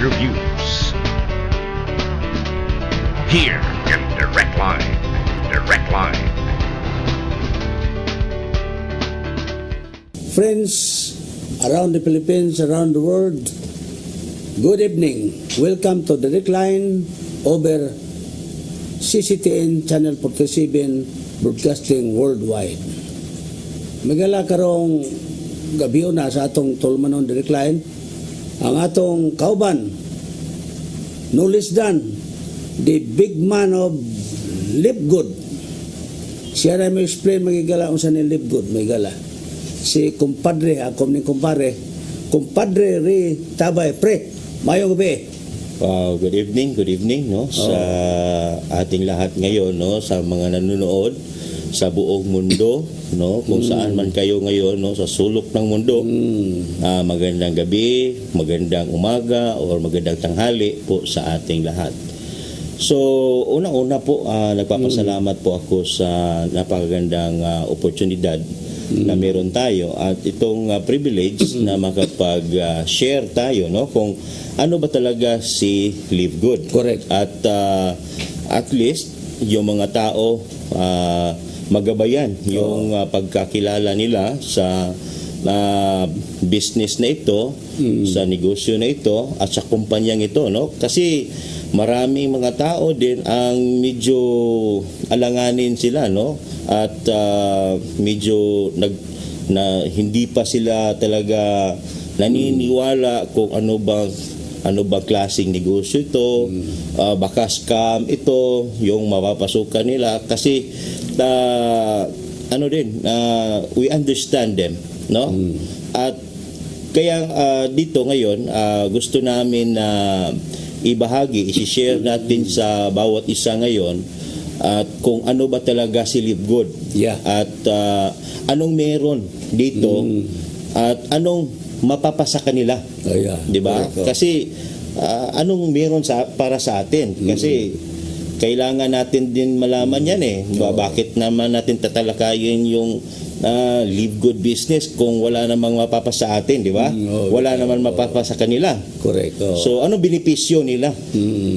interviews. Here in Direct Line. Direct Line. Friends around the Philippines, around the world, good evening. Welcome to the Direct Line over CCTN Channel 47 Broadcasting Worldwide. Magala karong gabiyo na sa atong tulmanon Direct Line ang atong kauban, no less than the big man of Live Good. Siya na may explain magigala kung saan yung Live Good magigala. Si kumpadre, ako ni kumpadre Ri Tabay, pre, mayong gabi. Good evening no sa ating lahat ngayon no, sa mga nanonood sa buong mundo no, kung saan man kayo ngayon no, sa sulok ng mundo. Magandang gabi, magandang umaga or magandang tanghali po sa ating lahat. So, unang-una po, nagpapasalamat po ako sa napakagandang oportunidad na meron tayo at itong privilege na makapag-share tayo no, kung ano ba talaga si Live Good. Correct. At least yung mga tao magabayan yung pagkakilala nila sa business na ito, sa negosyo na ito at sa kumpanyang ito no, kasi maraming mga tao din ang medyo alanganin sila no, at medyo hindi pa sila talaga naniniwala kung ano bang klaseng negosyo ito, baka scam ito yung mapapasukan nila kasi we understand them no. At kaya dito ngayon gusto namin na i-share natin sa bawat isa ngayon at kung ano ba talaga si Live Good. Yeah. At anong meron dito at anong mapapasa kanila. Oh, yeah. 'Di ba? Kasi anong meron para sa atin? Kasi kailangan natin din malaman yan eh. Bakit naman natin tatalakayin yung Live Good business kung wala namang mapapasa sa atin, 'di ba? Wala naman mapapasa kanila. Correct. So anong benepisyo nila?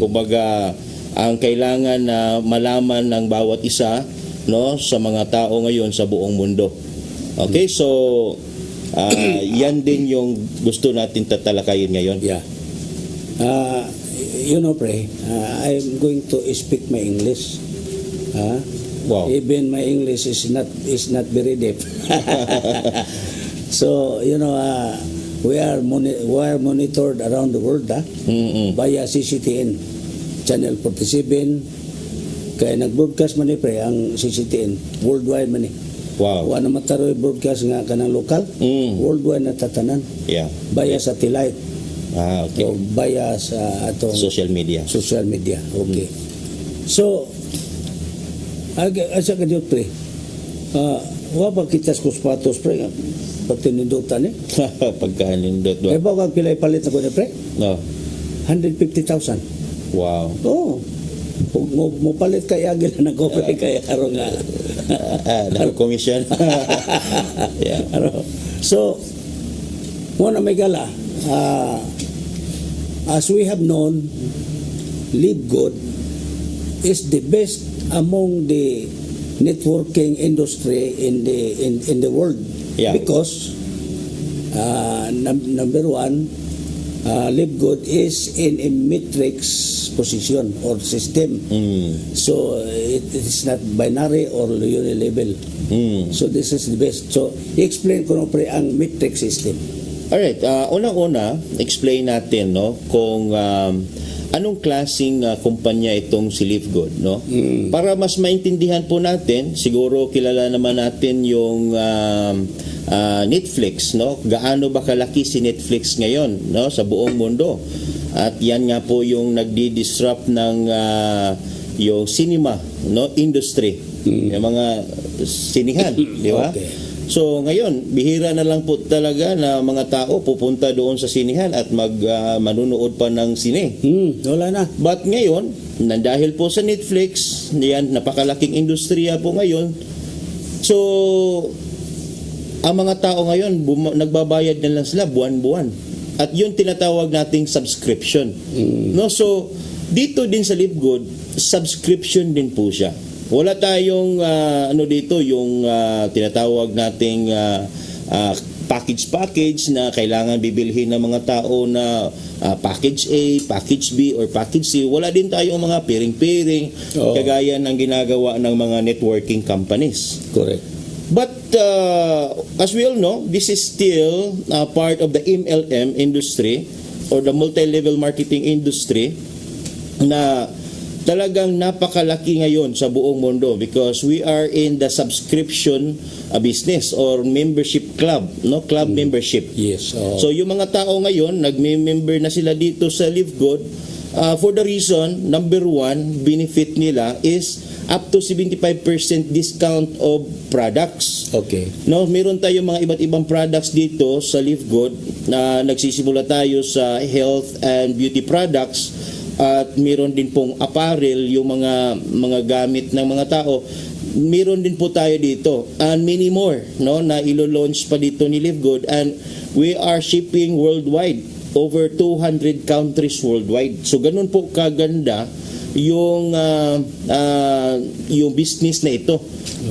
Kumbaga ang kailangan na malaman ng bawat isa no sa mga tao ngayon sa buong mundo. Okay, so yan din yung gusto natin tatalakayin ngayon. Yeah. You know, pre, I'm going to speak my English. Wow. Even my English is not very deep. So, you know, we are monitored around the world via CCTN Channel 47. Kaya nag-broadcast man ni pre ang CCTN worldwide man ni. Wow. Wala mataroy broadcast nga kanang lokal, worldwide na tatanan. Yeah. Via satellite. Okay. So, via sa atong Social media. Okay. So, asa ka dito pre? Wa ba kitas ko sapatos pre? Pagtinindutan eh. Pagkanindot Ay ba? ba kang pilay palit ako na pre? No. 150,000. Wow. Oo. Mo palit kay agil na ko pre kay aron nga. Dahil commission. Yeah. So, muna may gala. As we have known, Live Good is the best among the networking industry in the world. Yeah. Because number one, Live Good is in a matrix position or system. So it is not binary or unilevel. So this is the best. So explain ko no pre ang matrix system. Alright, unang-una, explain natin no kung anong klaseng kumpanya itong si Live Good no. Para mas maintindihan po natin, siguro kilala naman natin yung Netflix no. Gaano ba kalaki si Netflix ngayon no sa buong mundo? At yan nga po yung nagdi-disrupt ng yung cinema no industry. Yung mga sinihan, di ba? Okay. So ngayon, bihira na lang po talaga na mga tao pupunta doon sa sinihan at manunood pa ng sine. Wala na. But ngayon, dahil po sa Netflix, yan, napakalaking industriya po ngayon. So, ang mga tao ngayon, nagbabayad na lang sila buwan-buwan. at yung tinatawag nating subscription. No, so dito din sa Live Good, subscription din po siya. Wala tayong dito yung tinatawag nating package na kailangan bibilhin ng mga tao na package A, package B, or package C. Wala din tayong mga pairing-pairing kagaya ng ginagawa ng mga networking companies. Correct. But as we all know, this is still part of the MLM industry or the multi-level marketing industry na talagang napakalaki ngayon sa buong mundo because we are in the subscription business or membership club, no? Club membership. Yes. So yung mga tao ngayon, nagme-member na sila dito sa Live Good for the reason, number one, benefit nila is up to 75% discount of products. Okay. No, meron tayong mga iba't ibang products dito sa Live Good na nagsisimula tayo sa health and beauty products at meron din pong apparel, yung mga gamit ng mga tao. Meron din po tayo dito and many more, no, na ilo-launch pa dito ni Live Good, and we are shipping worldwide, over 200 countries worldwide. So ganun po kaganda yung business na ito.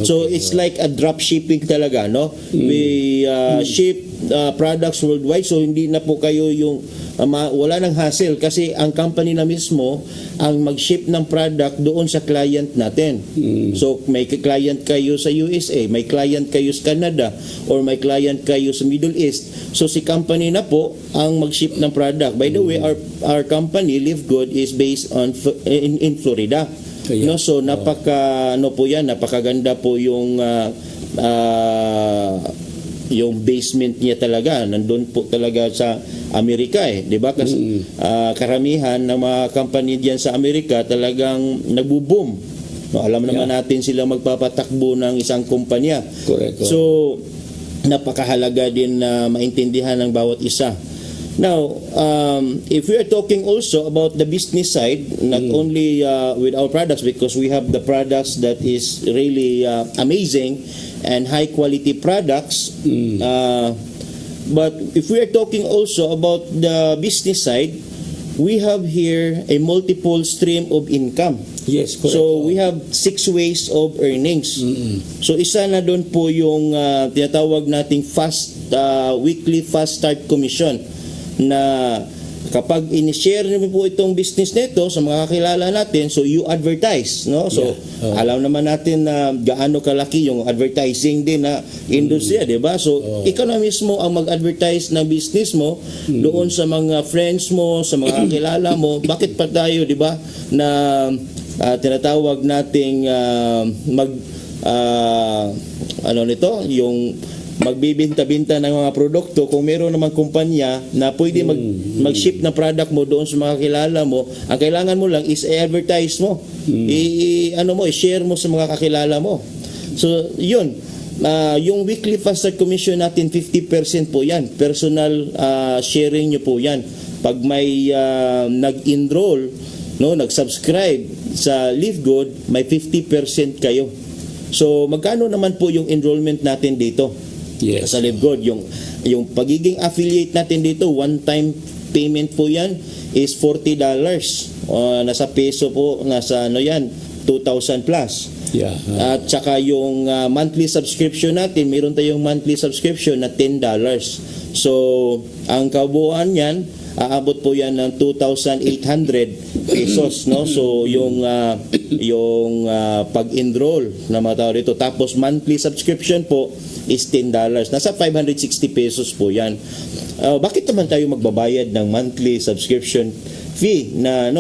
So it's like a drop shipping talaga, no? We ship products worldwide, so hindi na po kayo yung wala nang hassle kasi ang company na mismo ang mag-ship ng product doon sa client natin. So may client kayo sa USA, may client kayo sa Canada, or may client kayo sa Middle East. So si company na po ang mag-ship ng product. By the way, our company Live Good is based on in Florida. No, so napakaganda po yung basement niya talaga. Nandun po talaga sa Amerika, 'di ba? Kasi karamihan ng mga company diyan sa Amerika talagang nagbo-boom. No, alam naman natin sila magpapatakbo ng isang kumpanya. Correct. So napakahalaga din na maintindihan ng bawat isa. Now, if we are talking also about the business side, not only with our products, because we have the products that is really amazing and high quality products, but if we are talking also about the business side, we have here a multiple stream of income. Yes, correct. So we have 6 ways of earnings. So isa na doon po yung tinatawag nating weekly fast start commission, na kapag in-share niyo po itong business nito sa mga kakilala natin, so you advertise, no? So alam naman natin na gaano kalaki yung advertising din na industriya, 'di ba? So ikaw na mismo ang mag-advertise ng business mo doon sa mga friends mo, sa mga kakilala mo. Bakit pa tayo, 'di ba, na tinatawag nating yung magbibinta-binta ng mga produkto kung meron namang kumpanya na pwede mag-ship na product mo doon sa mga kilala mo. Ang kailangan mo lang is i-advertise mo. I-share mo sa mga kakilala mo. So, yun. Yung weekly fast start commission natin, 50% po yan. Personal sharing nyo po yan. Pag may nag-enroll, no, nag-subscribe sa Live Good, may 50% kayo. So, magkano naman po yung enrollment natin dito? Yes. Sa Live Good, yung pagiging affiliate natin dito, one-time payment po yan is $40. Nasa peso po, nasa 2,000 plus. Yeah. At saka yung monthly subscription natin, meron tayong monthly subscription na $10. So, ang kabuuan yan, aabot po yan ng 2,800 pesos, no? So, yung pag-enroll na mga tao dito. Tapos, monthly subscription po is $10. Nasa 560 pesos po yan. Bakit naman tayo magbabayad ng monthly subscription fee na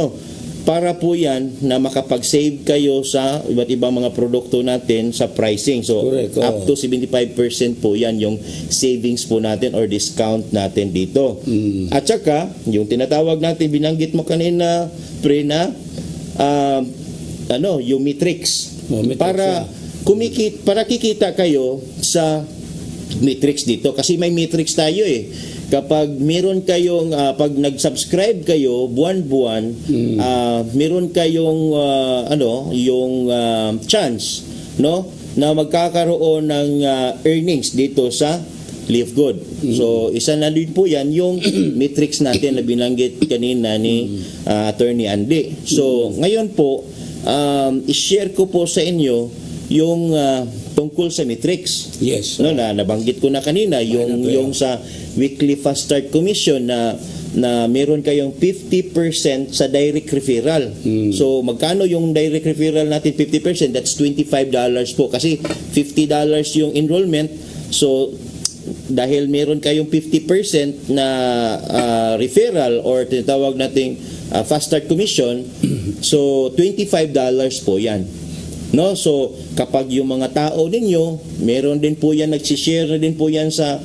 para po yan na makapag-save kayo sa iba't ibang mga produkto natin sa pricing. So, correct, up to 75% po yan yung savings po natin or discount natin dito. At saka, yung tinatawag natin, binanggit mo kanina, pre, na yung matrix. Para kikita kayo sa matrix dito. Kasi may matrix tayo eh. Kapag meron kayong pag nag-subscribe kayo buwan-buwan, meron kayong yung chance, no, na magkakaroon ng earnings dito sa Live Good. So isa na din po yan yung metrics natin na binanggit kanina ni Attorney Andy. So ngayon po, i-share ko po sa inyo yung tungkol sa metrics. Yes. No, na nabanggit ko na kanina yung sa Weekly Fast Start Commission na meron kayong 50% sa direct referral. So magkano yung direct referral natin 50%? That's $25 po kasi $50 yung enrollment. So dahil meron kayong 50% na referral or tinatawag nating Fast Start Commission, so $25 po 'yan. No, so kapag yung mga tao ninyo, meron din po yan, nagsishare na din po yan sa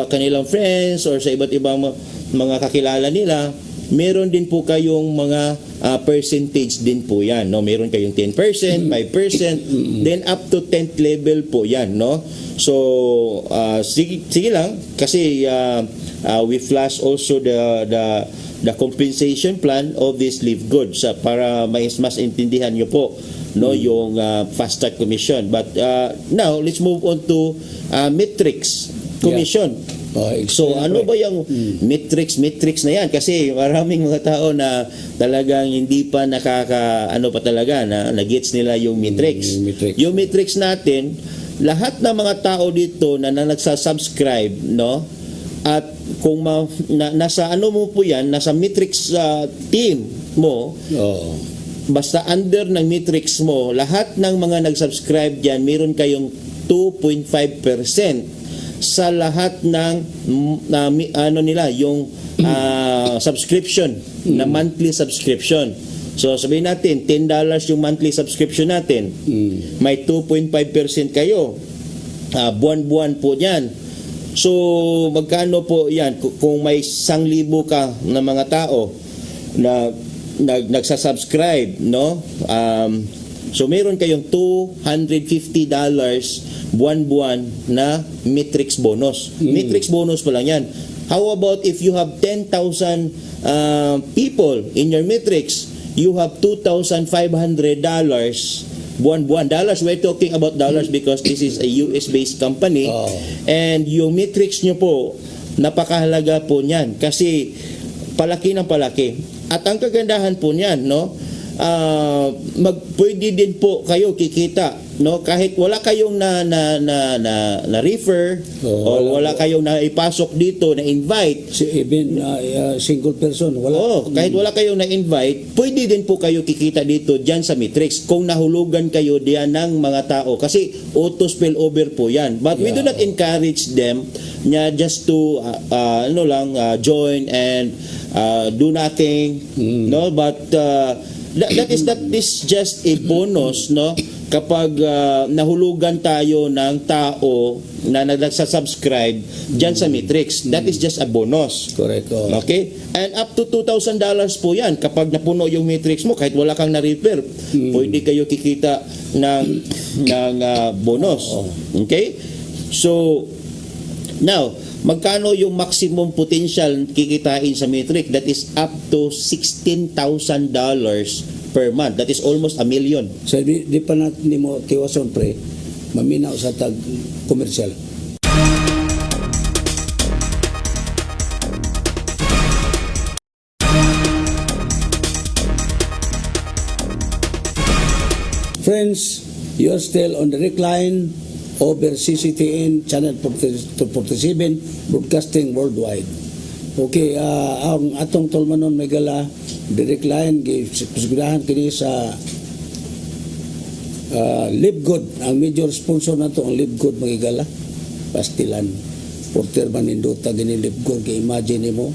kanilang friends or sa iba't ibang mga kakilala nila, meron din po kayong mga percentage din po yan. No, meron kayong 10%, 5%, then up to 10th level po yan. No, so sige lang kasi we flash also the compensation plan of this Live Good para mas intindihan nyo po yung Fast Start Commission. But now let's move on to Metrics Commission. So ano ba yung metrics na yan? Kasi maraming mga tao na talagang hindi pa na-gets nila yung metrics. Yung metrics natin, lahat ng mga tao dito na nagsasubscribe, no? At kung nasa ano mo po yan, nasa metrics team mo, basta under ng metrics mo, lahat ng mga nag-subscribe dyan, meron kayong 2.5% sa lahat ng yung subscription, na monthly subscription. So sabihin natin, $10 yung monthly subscription natin. May 2.5% kayo. Buwan-buwan po yan. So magkano po yan? Kung may 1,000 ka na mga tao na nagsasubscribe, no? So meron kayong $250 buwan-buwan na metrics bonus. Metrics bonus pa lang yan. How about if you have 10,000 people in your metrics, you have $2,500 buwan-buwan. Dollars, we're talking about dollars because this is a US-based company. And yung metrics nyo po, napakahalaga po niyan kasi palaki ng palaki. At ang kagandahan po niyan, no, pwede din po kayo kikita, no, kahit wala kayong na refer o wala kayong na ipasok dito na invite, even single person, wala. Kahit wala kayong na invite, pwede din po kayo kikita dito diyan sa metrics kung nahulugan kayo diyan ng mga tao kasi auto spill over po yan. But we do not encourage them just to join and do nothing, no, but that is just a bonus, no, kapag nahulugan tayo ng tao na nagsasubscribe dyan sa metrics. That is just a bonus. Correct. Okay? And up to $2,000 po yan kapag napuno yung metrics mo kahit wala kang na-refer. Pwede kayo kikita ng bonus. Okay? So now, magkano yung maximum potential kikitain sa metric? That is up to $16,000 per month. That is almost $1 million. So di pa natin mo tiwason pre, maminaw sa tag commercial. Friends, you are still on the recline over CCTN Channel 47 broadcasting worldwide. Okay, ang atong tolmanon may gala direct line gisigurahan kini sa Live Good. Ang major sponsor nato ang Live Good magigala pastilan porter manindota gini Live Good. Kay imagine mo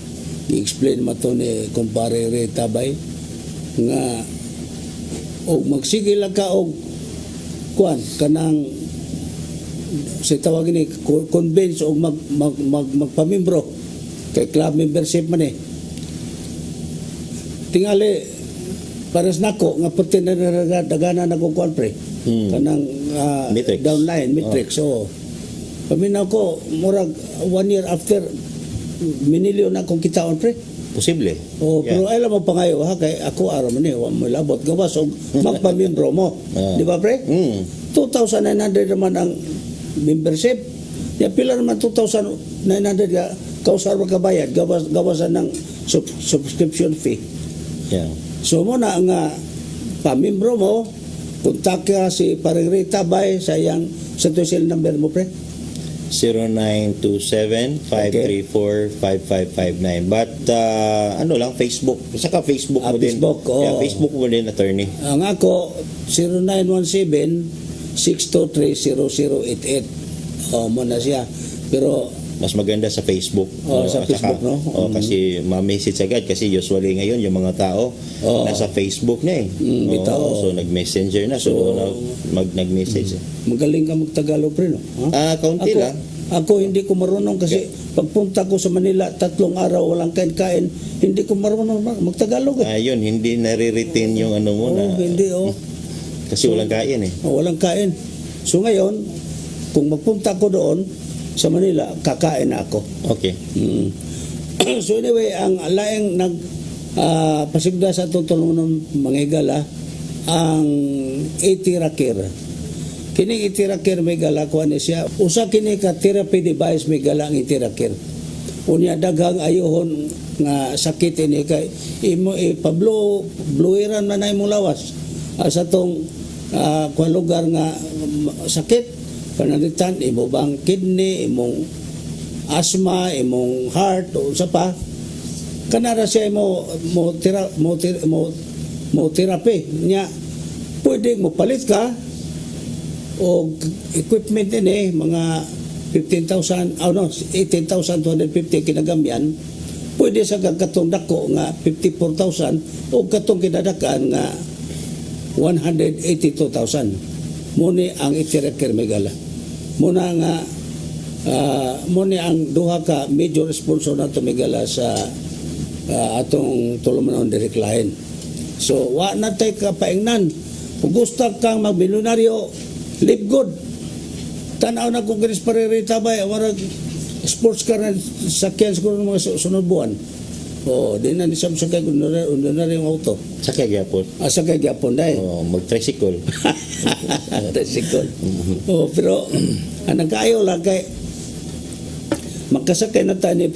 i-explain mo to ni kumpare Re Tabay nga og magsige lang ka og kuan kanang sa tawag ni convince og magpamimbro kay club membership man tingali pares nako nga pertin na dagana nagkukuan pre kanang downline metrics. So paminaw ko murag 1 year after minilyon na kong kitaon pre. Posible. Pero alam mo pa ngayon kay ako araw man wa mo labot gawas og magpamimbro mo. Di ba pre? 2,900 naman ang membership Ya pila naman 2,900 ka kausar magkabayad gawasan ng subscription fee. Yeah. So mo na nga pamimbro mo, kontak ka si Paring Rita Bay sa iyang sa cell number mo pre. 0927-534-5559. But ano lang, Facebook. Saka Facebook mo din. Facebook, oo. Yeah, Facebook mo din, attorney. Ang ako 0917-623-0088. Mo na siya. Pero Mas maganda sa Facebook. sa Facebook, no? Kasi ma-message agad. Kasi usually ngayon, yung mga tao, nasa Facebook na eh. bitaw. So, nag-messenger na. So, doon na nag-message. magaling ka magtagalog pre, no? Ha? Kaunti lang. Ako hindi ko marunong kasi pagpunta ko sa Manila 3 araw walang kain-kain, hindi ko marunong magtagalog. Yun, hindi nare-retain yung ano mo na. Hindi Kasi walang kain eh. walang kain. So ngayon, kung magpunta ko doon sa Manila, kakain na ako. Okay. So anyway, ang laing pasigda sa tutulong ng mga igala, ang itirakir. Kini itirakir may gala ko ni siya. Usa kini ka therapy device may gala ang itirakir. Unya daghang ayohon nga sakit ini kay imo bluiran man ay mo lawas sa tong kuan lugar nga sakit panalitan imo bang kidney, imong asthma, imong heart o sa pa kanara siya mo therapy niya pwede mo palit ka o equipment ini mga 15,000 18,250 kinagamyan pwede sa katong dako nga 54,000 o katong kinadakan nga 182,000 muni ang itirakir megala muna nga muni ang duha ka major sponsor nato megala sa atong tulumanon direct line. So wa na tay ka paingnan kung gusto kang magmilyonaryo live good. Tanaw na kung Chris Parerita ba, warag sports car na sakyan siguro ng mga sunod buwan. Di na nisam sakay kung na yung auto. Sakay gyapon. Sakay gyapon dahil. Mag-tricycle. Tricycle. Pero, anong kaayo lang kay magkasakay na tayo ni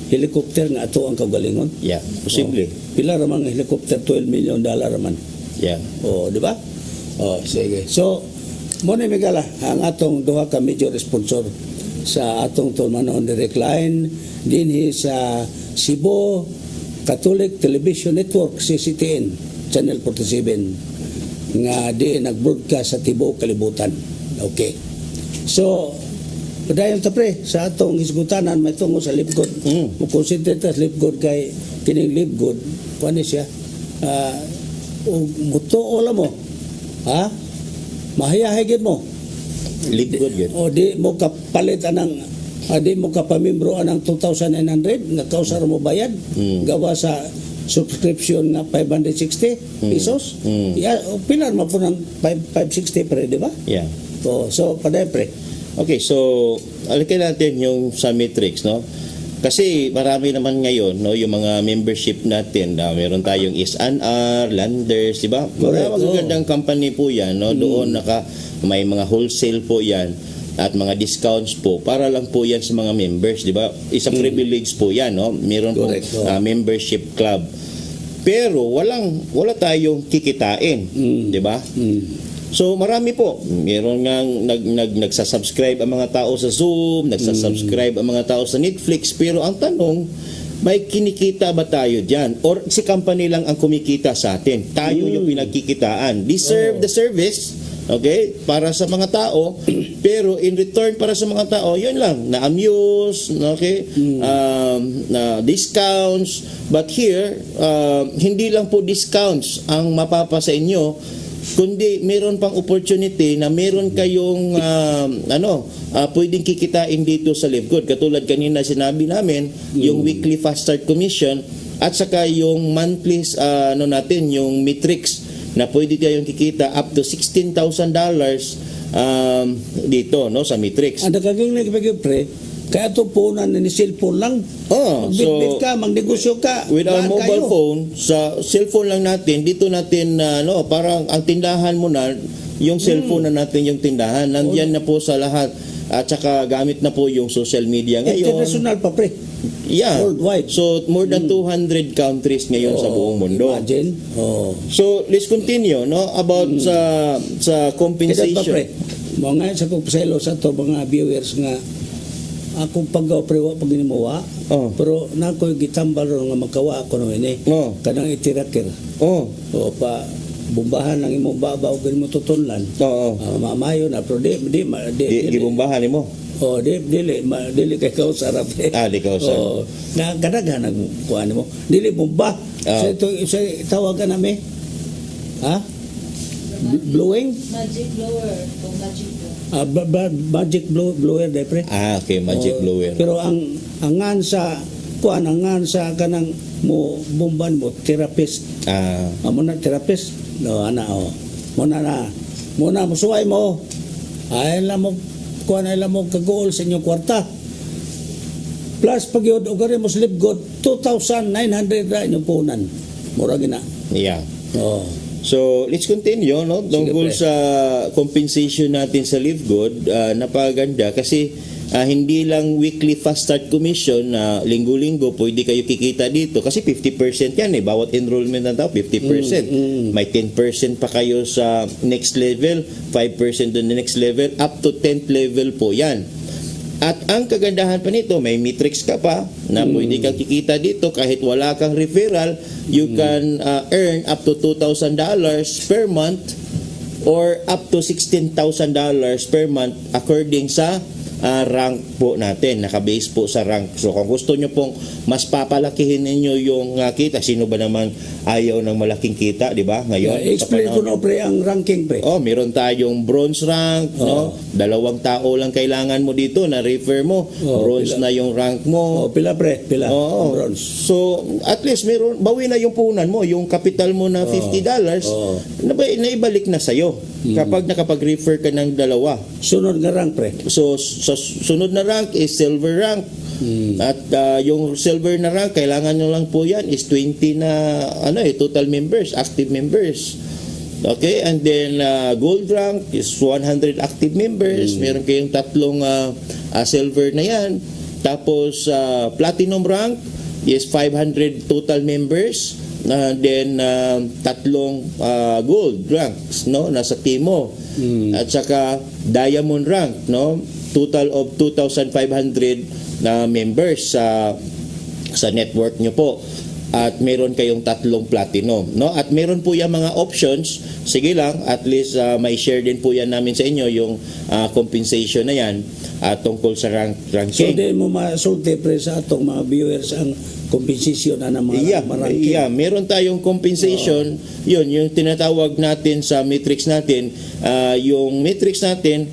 helicopter nga ato ang kagalingon. Yeah, posible. Pila ramang helicopter, $12 million raman. Yeah. Di ba? Sige. So, muna migala ang atong duha ka major sponsor sa atong tulmanon direct line dinhi sa Cebu Catholic Television Network CCTN Channel 47 nga di nag-broadcast sa tibuok kalibutan. Okay. So padayon ta pre sa atong hisgutanan may tungo sa live good. Mo concentrate sa live good kay kining live good kuan siya mutuo la mo. Ha? Mahiyahigid mo. Live good yun. Di mo kapalit anang di mo kapamimbro anang 2,900 nga kausar mo bayad gawa sa subscription nga 560 pesos. Pilar mo po ng 560 pre, di ba? Yeah. So paday pre. Okay, so alikin natin yung sa Matrix, no? Kasi marami naman ngayon, no, yung mga membership natin, meron tayong SNR, Landers, di ba? Mga magagandang company po yan, no? Doon may mga wholesale po yan at mga discounts po para lang po yan sa mga members, di ba? Isang privilege po yan, no? Meron po membership club. Pero wala tayong kikitain, di ba? So marami po. Meron nga nagsasubscribe ang mga tao sa Zoom, nagsasubscribe ang mga tao sa Netflix, pero ang tanong, may kinikita ba tayo diyan? Or si company lang ang kumikita sa atin? Tayo yung pinagkikitaan. Deserve the service, okay, para sa mga tao, pero in return para sa mga tao, yun lang, na-amuse, okay, na discounts. But here, hindi lang po discounts ang mapapa sa inyo, kundi meron pang opportunity na meron kayong pwedeng kikitain dito sa Live Good. Katulad kanina sinabi namin, yung weekly fast start commission at saka yung monthly natin, yung Matrix na pwede tayong kikita up to $16,000 dito, no, sa Matrix. Ang kaging nagpagyo pre, kaya ito po na ni cellphone lang. Magbitbit ka, magnegosyo ka. With our mobile phone, sa cellphone lang natin, dito natin, parang ang tindahan mo na, yung cellphone na natin yung tindahan. Nandiyan na po sa lahat At saka gamit na po yung social media ngayon. International pa, pre. Yeah. Worldwide. So more than 200 countries ngayon sa buong mundo. Imagine. So let's continue no about sa Kaya pa, compensation. pre, mga sa pagpaselo sa to mga viewers nga akong paggaw pre wa pag inimuwa. Oh. Pero na ko gitambal ro nga magkawa ako no ini. Oh. Kanang itirakir. Oh. O pa bumbahan lang imo babaw gani mo tutunlan. Oo. Mamayo na pero di Gibumbahan mo. Oh, dili kay kau sarap. Di ka usap. Oh, na kadaghan ang kuan mo. Dili bomba. Sa ito sa tawagan nami. Ha? Blowing? Magic blower o magic blower. Magic blower dai pre. Okay, magic Oh, blower. Pero ang angan sa kuan angan sa kanang mo bomban mo therapist. Amo na therapist. No ana oh. Muna musuway mo. Ay lang mo kuan ay lang mo kagool sa inyong kwarta. Plus pag yun ugari mo slip god 2,900 ra inyong punan. Mura gina. Yeah. Oh. So, let's continue, no? Tungkol pre. sa compensation natin sa Live Good, napaganda kasi hindi lang weekly fast start commission na linggo-linggo pwede kayo kikita dito kasi 50% yan bawat enrollment na tao 50%. May 10% pa kayo sa next level, 5% on the next level, up to 10th level po yan. At ang kagandahan pa nito, may matrix ka pa na pwede kang kikita dito kahit wala kang referral, you can earn up to $2,000 per month or up to $16,000 per month according sa rank po natin, nakabase po sa rank. So kung gusto nyo pong mas papalakihin ninyo yung kita, sino ba naman ayaw ng malaking kita, di ba? Ngayon, Explain ko no pre ang ranking pre. meron tayong bronze rank, no? 2 tao lang kailangan mo dito na refer mo. Bronze pila. na yung rank mo. Pila pre, pila. Oo. Bronze. So, at least meron bawi na yung punan mo, yung capital mo na $50, naibalik na sa'yo kapag nakapag-refer ka ng 2. Sunod nga rank pre. So, sa sunod na rank is silver rank. At yung silver na rank, kailangan nyo lang po yan is 20 na total members, active members. Okay, and then gold rank is 100 active members. Meron kayong 3 silver na yan. Tapos platinum rank is 500 total members. Then 3 gold ranks, no, nasa team mo. At saka diamond rank, no, total of 2,500 na members sa network nyo po. At meron kayong 3 platinum, no? At meron po yung mga options. Sige lang, at least may share din po yan namin sa inyo yung compensation na yan tungkol sa So ranking. di mo masulti pre sa atong mga viewers ang kompensasyon na ng mga ranking. Meron tayong compensation. Yun, yung tinatawag natin sa matrix natin. Yung matrix natin,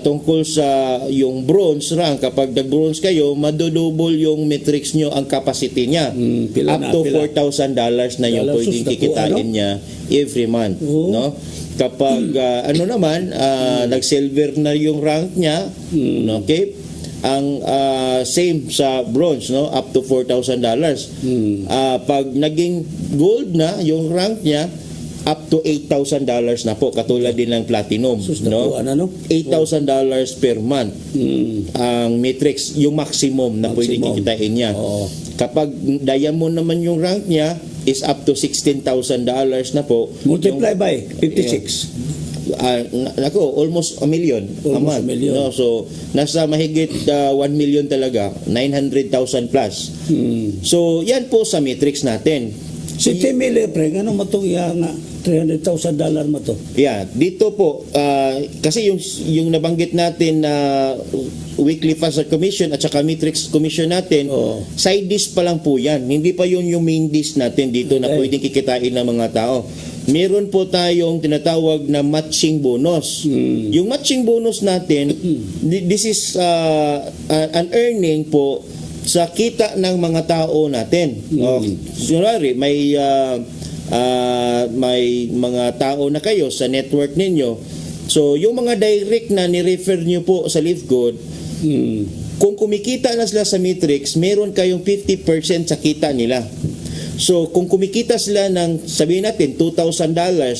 tungkol sa yung bronze rank, kapag nag-bronze kayo, madodouble yung matrix nyo ang capacity niya. Pila Up na, to pila. $4,000 na yung Sus, pwedeng naku, kikitain niya every month. Oo. No? Kapag nag-silver na yung rank niya, okay, ang same sa bronze, no, up to $4,000. Pag naging gold na yung rank niya, up to $8,000 na po, katulad din ng platinum, Sus, no? naku, $8,000 per month ang matrix, yung maximum na pwedeng Maximum. kikitain niya. Oo. Kapag diamond naman yung rank niya is up to $16,000 na po. Multiply by 56. Almost a million a Almost month. a million. No? So, nasa mahigit 1 million talaga, 900,000 plus. So, yan po sa matrix natin. Si Timile pre, ano matuya nga $300,000 mo to? Yeah, dito po, kasi yung nabanggit natin na weekly fast start commission at saka matrix commission natin, side dish pa lang po yan. Hindi pa yun yung main dish natin dito na pwedeng kikitain ng mga tao. Meron po tayong tinatawag na matching bonus. Yung matching bonus natin, this is an earning po sa kita ng mga tao natin. Kunwari, may mga tao na kayo sa network ninyo. So, yung mga direct na ni-refer nyo po sa Live Good, kung kumikita na sila sa matrix, meron kayong 50% sa kita nila. So kung kumikita sila ng, sabihin natin, $2,000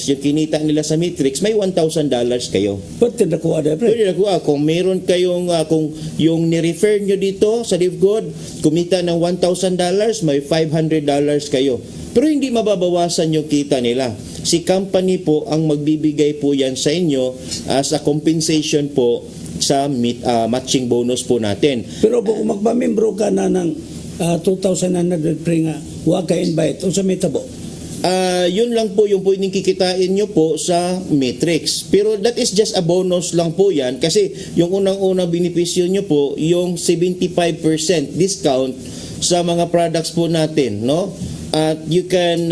yung kinita nila sa Matrix, may $1,000 kayo. Pwede nakuha na, pre. Pwede nakuha. Kung meron kayong, kung yung ni-refer nyo dito sa Live Good, kumita ng $1,000, may $500 kayo. Pero hindi mababawasan yung kita nila. Si company po ang magbibigay po yan sa inyo as a compensation po sa matching bonus po natin. Pero kung magpamembro ka na ng 2,900 pre nga, huwag ka invite o sa metabo. Yun lang po yung pwedeng kikitain nyo po sa Matrix. Pero that is just a bonus lang po yan kasi yung unang-unang benepisyo nyo po yung 75% discount sa mga products po natin, no? At you can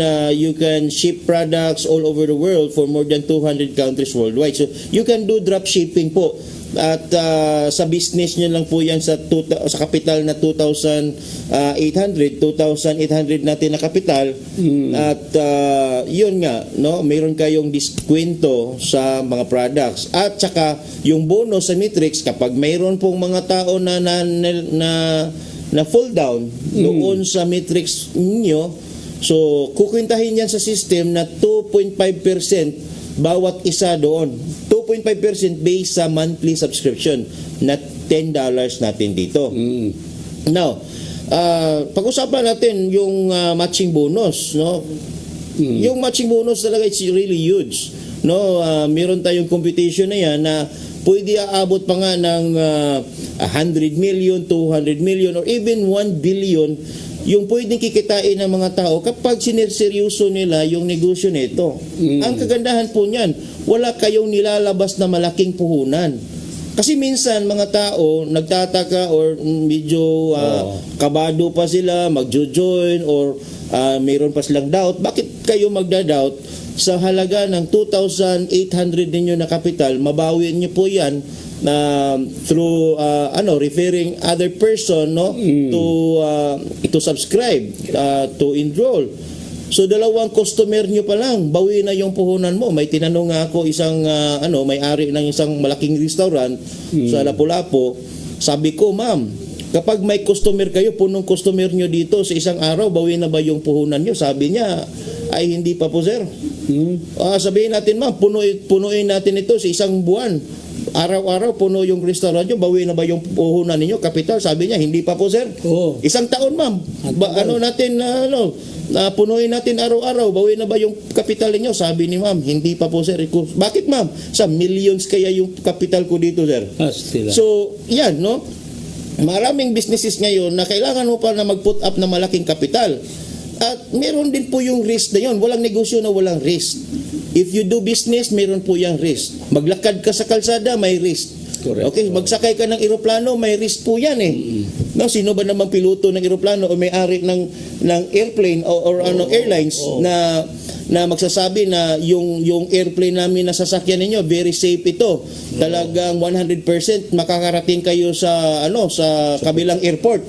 ship products all over the world for more than 200 countries worldwide. So you can do drop shipping po. At sa business nyo lang po yan sa kapital na 2,800 natin na kapital. At yun nga, no, mayroon kayong diskwento sa mga products. At saka yung bonus sa Matrix, kapag mayroon pong mga tao na fall down doon sa Matrix ninyo, so kukwintahin yan sa system na 2.5% bawat isa doon. 2.5% based sa monthly subscription na $10 natin dito. Now, pag-usapan natin yung matching bonus, no? Yung matching bonus talaga it's really huge. No, meron tayong competition na yan na pwede aabot pa nga ng 100 million, 200 million or even 1 billion yung pwedeng kikitain ng mga tao kapag sinerseryoso nila yung negosyo nito. Ang kagandahan po niyan, wala kayong nilalabas na malaking puhunan. Kasi minsan mga tao nagtataka or medyo kabado pa sila magjo-join or mayroon pa silang doubt. Bakit kayo magda-doubt? Sa halaga ng 2,800 ninyo na kapital, mabawi niyo po yan through referring other person, no, to subscribe, to enroll. So dalawang customer nyo pa lang, bawi na yung puhunan mo. May tinanong nga ako isang may-ari ng isang malaking restaurant sa Lapu-Lapu. Sabi ko, ma'am, kapag may customer kayo, punong customer nyo dito sa isang araw, bawi na ba yung puhunan nyo? Sabi niya, ay hindi pa po, sir. Sabihin natin, ma'am, punuin natin ito sa isang buwan. Araw-araw puno yung restaurant nyo, bawi na ba yung puhunan ninyo, kapital? Sabi niya, hindi pa po, sir. Isang taon, ma'am. Punuin natin araw-araw, bawi na ba yung kapital ninyo? Sabi ni ma'am, hindi pa po, sir. Bakit, ma'am? Sa millions kaya yung kapital ko dito, sir. So, yan, no? Maraming businesses ngayon na kailangan mo pa na mag-put up na malaking kapital. At meron din po yung risk na yun. Walang negosyo na walang risk. If you do business, meron po yung risk. Maglakad ka sa kalsada, may risk. Correct. Okay, magsakay ka ng eroplano, may risk po yan eh. No, sino ba namang piloto ng eroplano o may-ari ng airplane or airlines na magsasabi na yung airplane namin na sasakyan ninyo very safe ito. Talagang 100% makakarating kayo sa sa kabilang airport.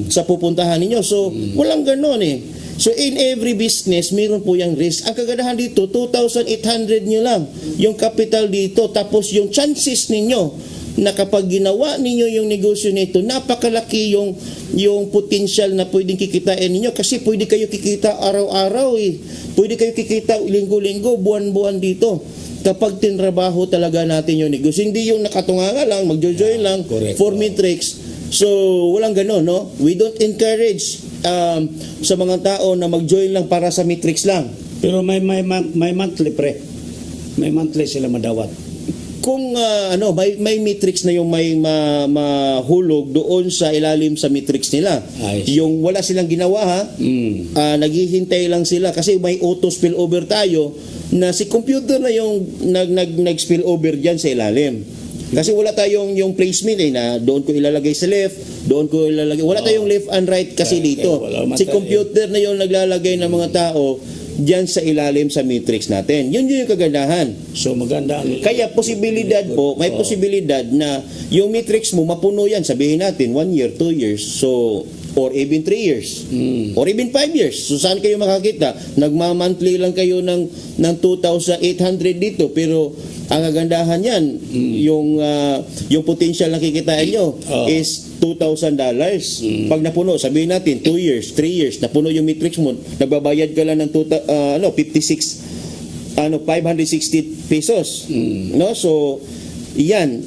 Sa pupuntahan ninyo. So, walang ganoon eh. So in every business, meron po yung risk. Ang kagandahan dito, 2,800 nyo lang yung capital dito. Tapos yung chances ninyo na kapag ginawa ninyo yung negosyo nito, napakalaki yung potential na pwedeng kikitain ninyo. Kasi pwede kayo kikita araw-araw eh. Pwede kayo kikita linggo-linggo, buwan-buwan dito. Kapag tinrabaho talaga natin yung negosyo. Hindi yung nakatunganga lang, magjo-join lang for Matrix. So, walang gano'n, no? We don't encourage sa mga tao na mag-join lang para sa Matrix lang. Pero may monthly, pre. May monthly sila madawat. Kung may Matrix na yung may mahulog doon sa ilalim sa Matrix nila. Yung wala silang ginawa ha, naghihintay lang sila kasi may auto spillover tayo na si computer na yung nag-spillover dyan sa ilalim. Kasi wala tayong yung placement na doon ko ilalagay sa left, doon ko ilalagay. Wala tayong left and right kasi dito. Si computer na yung naglalagay ng mga tao diyan sa ilalim sa Matrix natin. Yun yung kagandahan. So maganda. Kaya posibilidad po, may posibilidad na yung Matrix mo mapuno yan. Sabihin natin 1 year, 2 years. So or even 3 years. Or even 5 years. So saan kayo makakita? Nagma-monthly lang kayo ng 2,800 dito pero ang kagandahan yan, yung potential na kikitain nyo is $2,000. Pag napuno, sabihin natin 2 years, 3 years, napuno yung matrix mo, nagbabayad ka lang ng 560 pesos. No? So yan,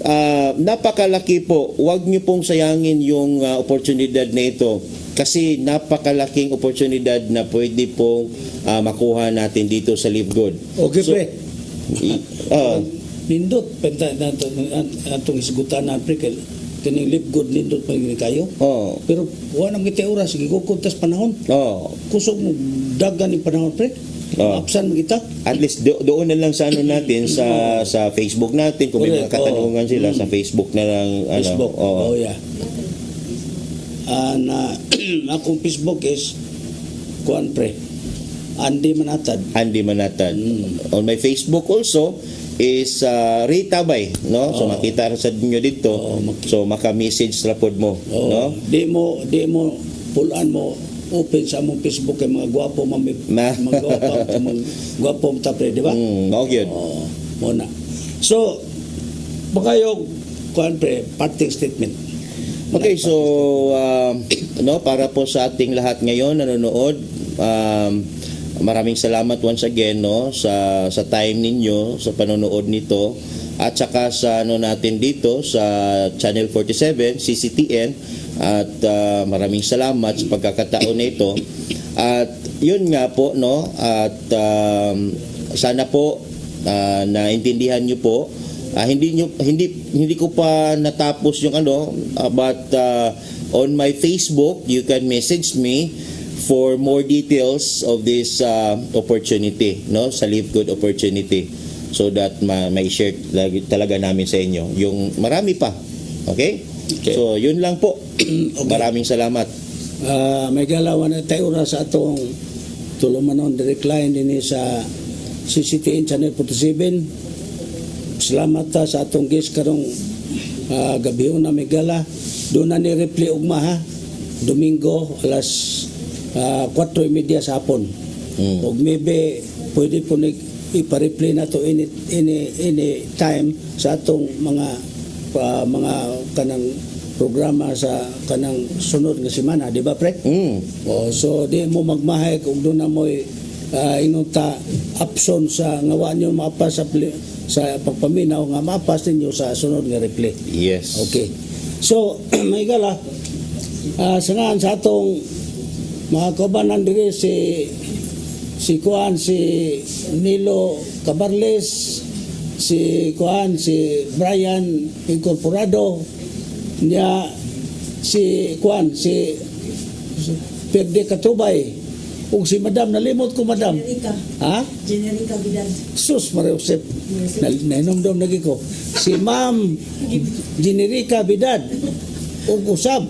napakalaki po. Huwag niyo pong sayangin yung oportunidad na ito kasi napakalaking oportunidad na pwede pong makuha natin dito sa Live Good. Okay, So, pre. Nindot, penta atong isgutan na, pre, kining Live Good nindot pa gini kayo. Oh. Pero wala nang kita oras, sige kukuntas panahon. Oh. Kusog mo dagan ni panahon, pre. Oh. Apsan mo kita. At least doon na lang sa ano natin sa Facebook natin kung may mga Correct. katanungan sila sa Facebook na lang Facebook. ano. Oh, yeah. Na akong Facebook is kuan, pre. Andy Manatad. Andy Manatad. On my Facebook also is Ray Tabay, no? So makita ra sa inyo dito. So maka-message ra pod mo, Oh, no? di mo pulaan mo open sa among Facebook kay mga gwapo mga gwapo ta, pre, di ba? Mao gyud. Oh, muna. So baka yung kuan, pre, parting statement. Okay, so no, para po sa ating lahat ngayon nanonood, maraming salamat once again, no, sa time ninyo sa panonood nito at saka sa ano natin dito sa Channel 47 CCTN at maraming salamat sa pagkakataon na ito. At yun nga po, no, at sana po naintindihan niyo po. Hindi ko pa natapos yung ano, but on my Facebook you can message me for more details of this opportunity, no, sa Live Good opportunity, so that may share talaga namin sa inyo yung marami pa. Okay? So yun lang po. Okay. Maraming salamat. May galawan na tayo ra sa atong tulumanon direct line din sa CCTN Channel 47. Salamat sa atong guest karong gabi na may gala. Doon na ni-replay ugma, ha, Domingo alas 4:30 sa hapon. Ug maybe pwede po ipa-replay na to any time sa atong mga kanang programa sa kanang sunod nga semana, di ba, pre? So di mo magmahay kung doon na mo inunta option sa ngawa niyo mapas sa pagpaminaw nga mapas ninyo sa sunod nga replay. Yes. Okay. So may gala sangan sa atong mga kaubanan diri si Kuan, si Nilo Cabarles, si Kuan, si Brian Incorporado, niya si Kuan, si Perde Katubay, ug si Madam, nalimot ko, Madam. Generica Vidal. Sus Maria Josep, nainomdom lagi ko. Si Ma'am Generica Vidal, ug usab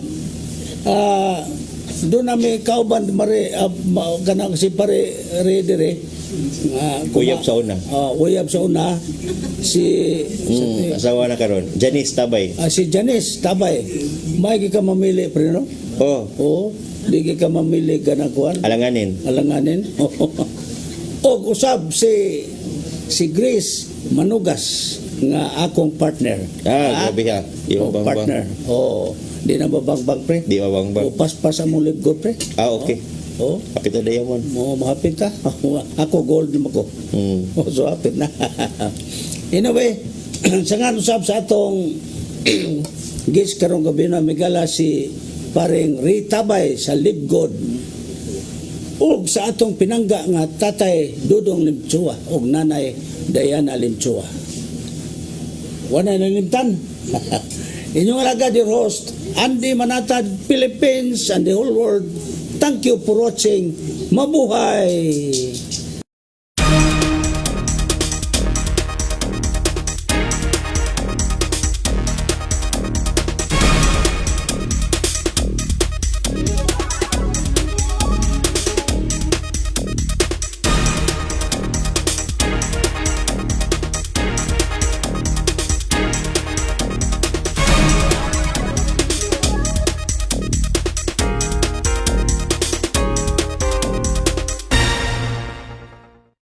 doon namin kauban mare ganang si pare redere Uyab sa una. Uyab sa una si asawa na karon, Janice Tabay. Si Janice Tabay. May ka mamili, pre, no? Oo. Di ka mamili ganang kuan. Alanganin. O usab si Grace Manugas nga akong partner. Grabe ha. Partner. Di na babangbang, pre. Di babangbang. Pas-pas ang live good, pre. Okay. Hapit na diamond. Mahapit ka. Ako gold naman ko. So hapit na. Anyway, sa nga usab sa atong guest karong gabi na migala si paring Ray Tabay sa Live Good. Ug sa atong pinangga nga tatay Dudong Limchua ug nanay Diana Limchua. Wala na limtan. Inyong alaga, dear host, Andy Manatad, Philippines and the whole world. Thank you for watching. Mabuhay!